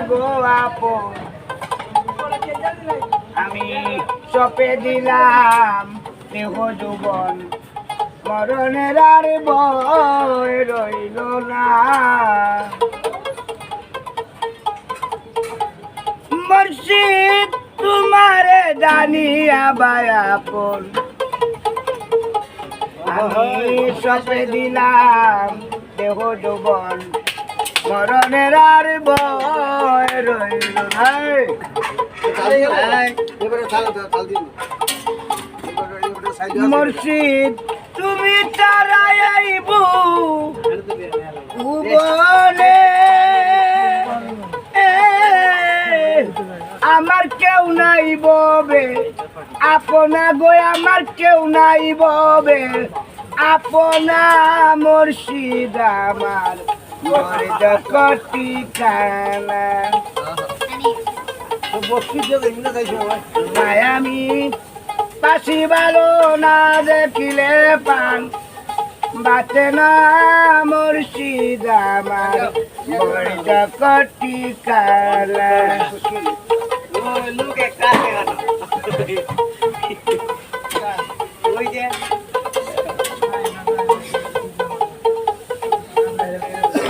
গো আপন আমি সপে দিলাম দেহ যৌবন মরণের আর ভয় রইল না মুর্শিদ তোমারে জানিয়া আপন আমি সপে দিলাম দেহ যৌবন মরণের আর ভয় রইল না মুর্শিদ তুমি তারাইব ভুবনে আমার কেউ নাই ববে আপনা গো আমার কেউ নাই ববে আপনা মুর্শিদ আমার মর্দ কটি কানা আমি পাশি ভালো না দেখিলে পান বাঁচে না মুর্শিদ আমার মর্দ কটি কানা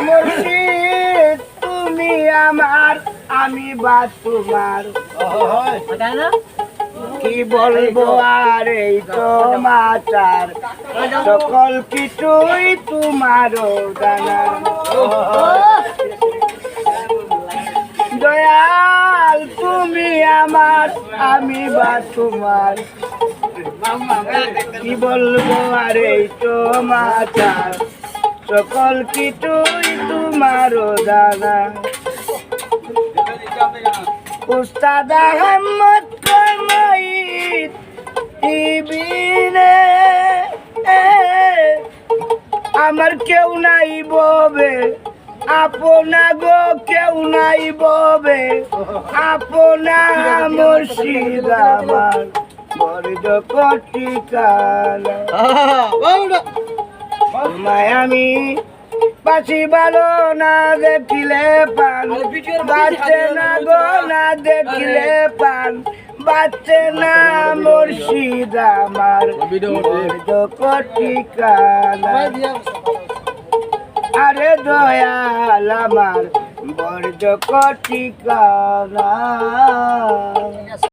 মুর্শিদ তুমি আমার আমি বা তোমার কি বলবো আর এই তোমার সকল কিছুই তোমারও জানা দয়াল তুমি আমার আমি বা তোমার কি বলবো আর এই তোমার সকল কিছুই তোমারও জানা উস্তাদ আহমদ কমাইত ইবিনে আমার কেউ নাই ববে আপনা গো কেউ নাই ববে আপনা মুর্শিদ আমার মর্দ কটি কালা আমি পাশি ভালো না দেখিলে পান বাঁচে না গো না দেখিলে পান বাঁচে না মুর্শিদ আমার মর্দ কটি কালা আরে দয়াল আমার মর্দ কটি কালা।